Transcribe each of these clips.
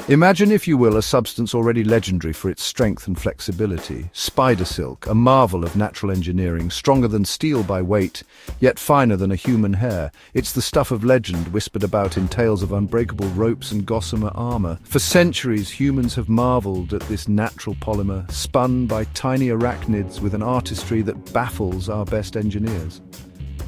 Imagine, if you will, a substance already legendary for its strength and flexibility. Spider silk, a marvel of natural engineering, stronger than steel by weight, yet finer than a human hair. It's the stuff of legend whispered about in tales of unbreakable ropes and gossamer armor. For centuries, humans have marveled at this natural polymer, spun by tiny arachnids with an artistry that baffles our best engineers.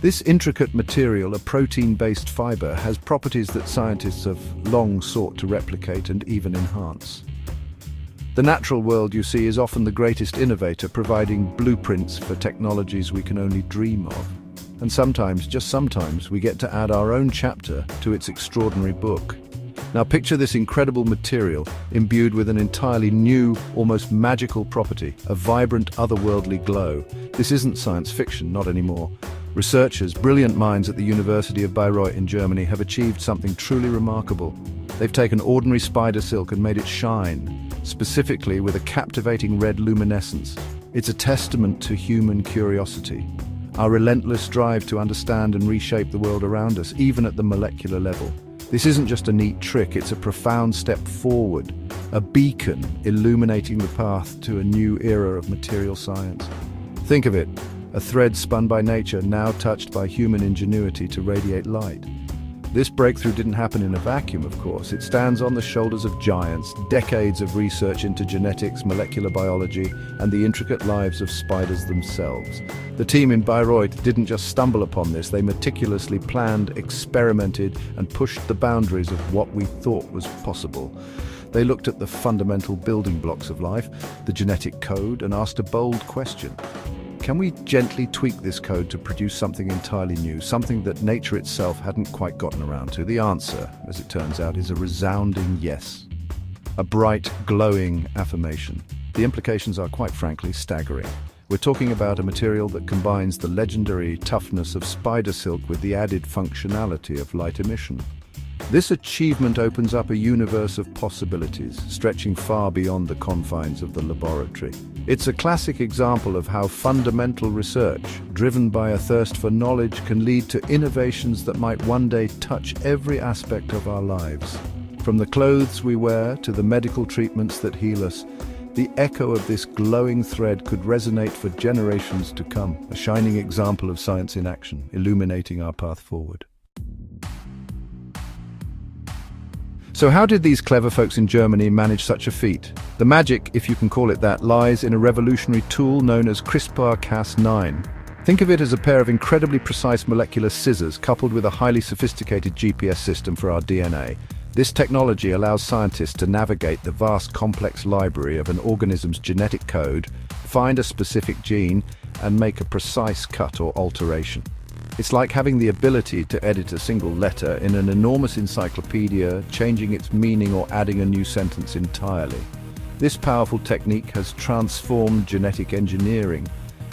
This intricate material, a protein-based fiber, has properties that scientists have long sought to replicate and even enhance. The natural world, you see, is often the greatest innovator, providing blueprints for technologies we can only dream of. And sometimes, just sometimes, we get to add our own chapter to its extraordinary book. Now picture this incredible material imbued with an entirely new, almost magical property, a vibrant, otherworldly glow. This isn't science fiction, not anymore. Researchers, brilliant minds at the University of Bayreuth in Germany, have achieved something truly remarkable. They've taken ordinary spider silk and made it shine, specifically with a captivating red luminescence. It's a testament to human curiosity, our relentless drive to understand and reshape the world around us, even at the molecular level. This isn't just a neat trick, it's a profound step forward, a beacon illuminating the path to a new era of material science. Think of it, a thread spun by nature, now touched by human ingenuity to radiate light. This breakthrough didn't happen in a vacuum, of course. It stands on the shoulders of giants, decades of research into genetics, molecular biology, and the intricate lives of spiders themselves. The team in Bayreuth didn't just stumble upon this, they meticulously planned, experimented, and pushed the boundaries of what we thought was possible. They looked at the fundamental building blocks of life, the genetic code, and asked a bold question. Can we gently tweak this code to produce something entirely new, something that nature itself hadn't quite gotten around to? The answer, as it turns out, is a resounding yes. A bright, glowing affirmation. The implications are, quite frankly, staggering. We're talking about a material that combines the legendary toughness of spider silk with the added functionality of light emission. This achievement opens up a universe of possibilities, stretching far beyond the confines of the laboratory. It's a classic example of how fundamental research, driven by a thirst for knowledge, can lead to innovations that might one day touch every aspect of our lives. From the clothes we wear to the medical treatments that heal us, the echo of this glowing thread could resonate for generations to come, a shining example of science in action, illuminating our path forward. So how did these clever folks in Germany manage such a feat? The magic, if you can call it that, lies in a revolutionary tool known as CRISPR-Cas9. Think of it as a pair of incredibly precise molecular scissors coupled with a highly sophisticated GPS system for our DNA. This technology allows scientists to navigate the vast complex library of an organism's genetic code, find a specific gene, and make a precise cut or alteration. It's like having the ability to edit a single letter in an enormous encyclopedia, changing its meaning or adding a new sentence entirely. This powerful technique has transformed genetic engineering,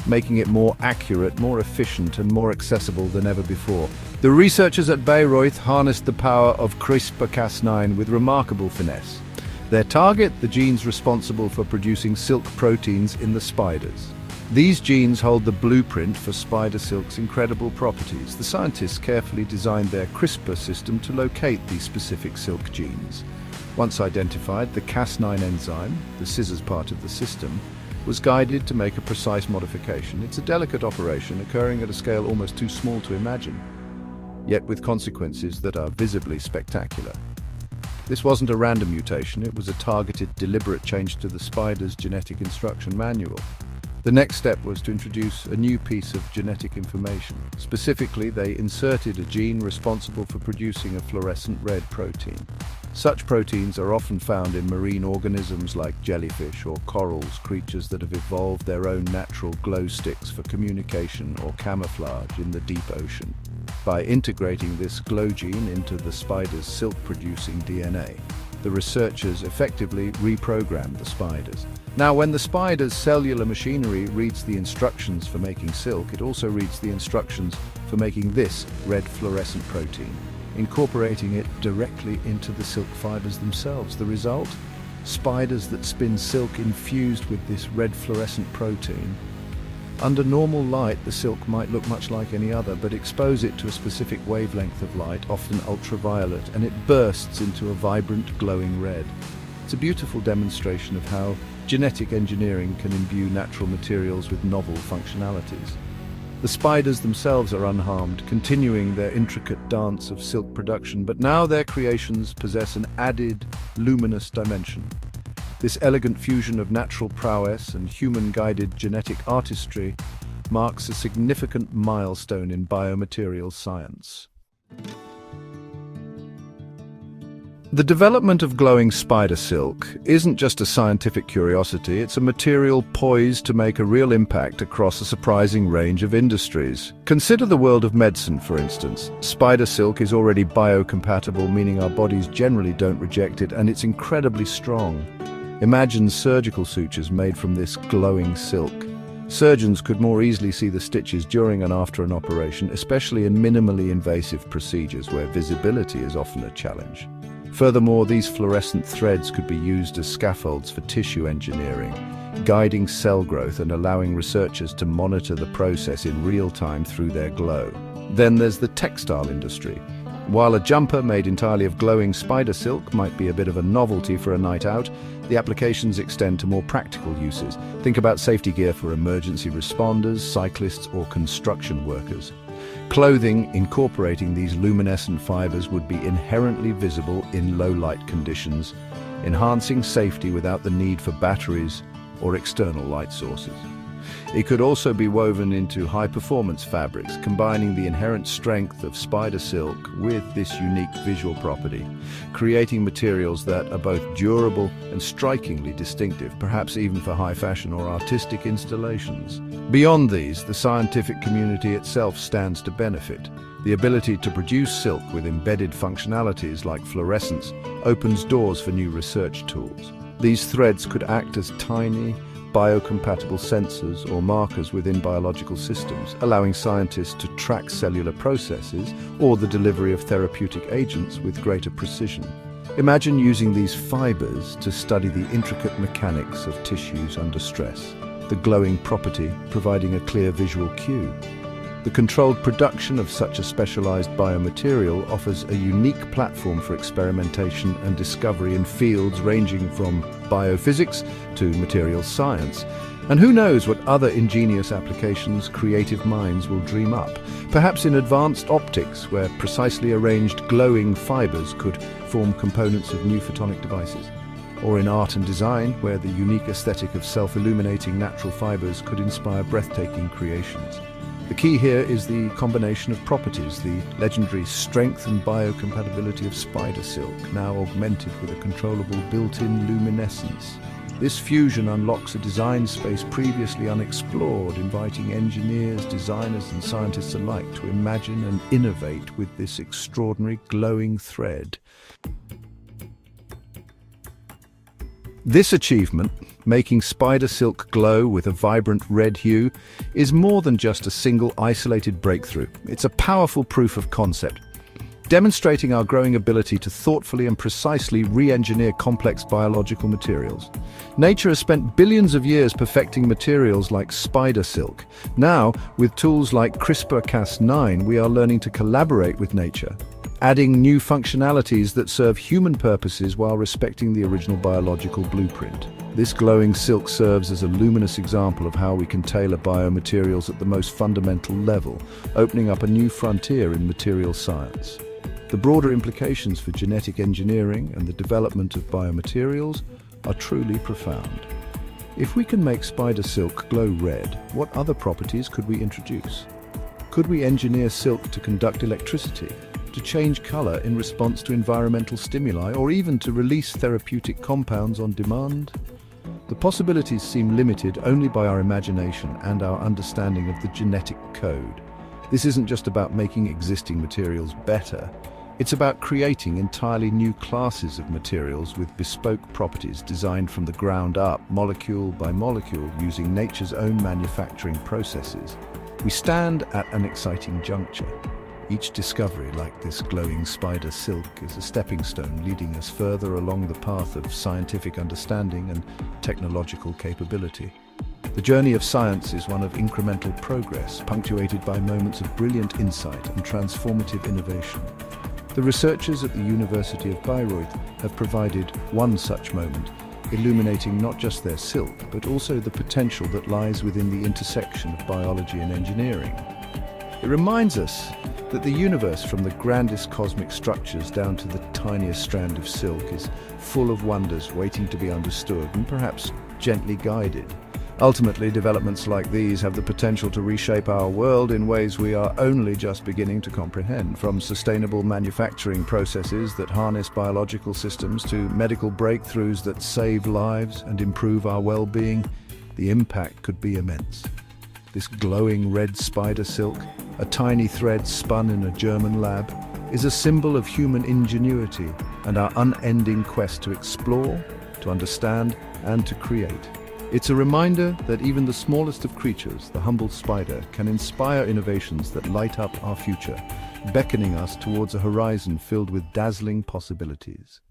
making it more accurate, more efficient, and more accessible than ever before. The researchers at Bayreuth harnessed the power of CRISPR-Cas9 with remarkable finesse. Their target, the genes responsible for producing silk proteins in the spiders. These genes hold the blueprint for spider silk's incredible properties. The scientists carefully designed their CRISPR system to locate these specific silk genes. Once identified, the Cas9 enzyme, the scissors part of the system, was guided to make a precise modification. It's a delicate operation occurring at a scale almost too small to imagine, yet with consequences that are visibly spectacular. This wasn't a random mutation, it was a targeted, deliberate change to the spider's genetic instruction manual. The next step was to introduce a new piece of genetic information. Specifically, they inserted a gene responsible for producing a fluorescent red protein. Such proteins are often found in marine organisms like jellyfish or corals, creatures that have evolved their own natural glow sticks for communication or camouflage in the deep ocean. By integrating this glow gene into the spider's silk-producing DNA, the researchers effectively reprogrammed the spiders. Now, when the spider's cellular machinery reads the instructions for making silk, it also reads the instructions for making this red fluorescent protein, incorporating it directly into the silk fibers themselves. The result? Spiders that spin silk infused with this red fluorescent protein. Under normal light, the silk might look much like any other, but expose it to a specific wavelength of light, often ultraviolet, and it bursts into a vibrant, glowing red. It's a beautiful demonstration of how genetic engineering can imbue natural materials with novel functionalities. The spiders themselves are unharmed, continuing their intricate dance of silk production, but now their creations possess an added, luminous dimension. This elegant fusion of natural prowess and human-guided genetic artistry marks a significant milestone in biomaterials science. The development of glowing spider silk isn't just a scientific curiosity, it's a material poised to make a real impact across a surprising range of industries. Consider the world of medicine, for instance. Spider silk is already biocompatible, meaning our bodies generally don't reject it, and it's incredibly strong. Imagine surgical sutures made from this glowing silk. Surgeons could more easily see the stitches during and after an operation, especially in minimally invasive procedures where visibility is often a challenge. Furthermore, these fluorescent threads could be used as scaffolds for tissue engineering, guiding cell growth and allowing researchers to monitor the process in real time through their glow. Then there's the textile industry. While a jumper made entirely of glowing spider silk might be a bit of a novelty for a night out, the applications extend to more practical uses. Think about safety gear for emergency responders, cyclists, or construction workers. Clothing incorporating these luminescent fibers would be inherently visible in low-light conditions, enhancing safety without the need for batteries or external light sources. It could also be woven into high-performance fabrics, combining the inherent strength of spider silk with this unique visual property, creating materials that are both durable and strikingly distinctive, perhaps even for high-fashion or artistic installations. Beyond these, the scientific community itself stands to benefit. The ability to produce silk with embedded functionalities like fluorescence opens doors for new research tools. These threads could act as tiny, biocompatible sensors or markers within biological systems, allowing scientists to track cellular processes or the delivery of therapeutic agents with greater precision. Imagine using these fibers to study the intricate mechanics of tissues under stress, the glowing property providing a clear visual cue. The controlled production of such a specialized biomaterial offers a unique platform for experimentation and discovery in fields ranging from biophysics to materials science. And who knows what other ingenious applications creative minds will dream up. Perhaps in advanced optics, where precisely arranged glowing fibers could form components of new photonic devices. Or in art and design, where the unique aesthetic of self-illuminating natural fibers could inspire breathtaking creations. The key here is the combination of properties, the legendary strength and biocompatibility of spider silk, now augmented with a controllable built-in luminescence. This fusion unlocks a design space previously unexplored, inviting engineers, designers and scientists alike to imagine and innovate with this extraordinary glowing thread. This achievement, making spider silk glow with a vibrant red hue, is more than just a single isolated breakthrough. It's a powerful proof of concept, demonstrating our growing ability to thoughtfully and precisely re-engineer complex biological materials. Nature has spent billions of years perfecting materials like spider silk. Now, with tools like CRISPR-Cas9, we are learning to collaborate with nature, adding new functionalities that serve human purposes while respecting the original biological blueprint. This glowing silk serves as a luminous example of how we can tailor biomaterials at the most fundamental level, opening up a new frontier in material science. The broader implications for genetic engineering and the development of biomaterials are truly profound. If we can make spider silk glow red, what other properties could we introduce? Could we engineer silk to conduct electricity, to change color in response to environmental stimuli, or even to release therapeutic compounds on demand? The possibilities seem limited only by our imagination and our understanding of the genetic code. This isn't just about making existing materials better. It's about creating entirely new classes of materials with bespoke properties designed from the ground up, molecule by molecule, using nature's own manufacturing processes. We stand at an exciting juncture. Each discovery, like this glowing spider silk, is a stepping stone leading us further along the path of scientific understanding and technological capability. The journey of science is one of incremental progress, punctuated by moments of brilliant insight and transformative innovation. The researchers at the University of Bayreuth have provided one such moment, illuminating not just their silk, but also the potential that lies within the intersection of biology and engineering. It reminds us that the universe, from the grandest cosmic structures down to the tiniest strand of silk, is full of wonders waiting to be understood and perhaps gently guided. Ultimately, developments like these have the potential to reshape our world in ways we are only just beginning to comprehend, from sustainable manufacturing processes that harness biological systems to medical breakthroughs that save lives and improve our well-being. The impact could be immense. This glowing red spider silk, a tiny thread spun in a German lab, is a symbol of human ingenuity and our unending quest to explore, to understand, and to create. It's a reminder that even the smallest of creatures, the humble spider, can inspire innovations that light up our future, beckoning us towards a horizon filled with dazzling possibilities.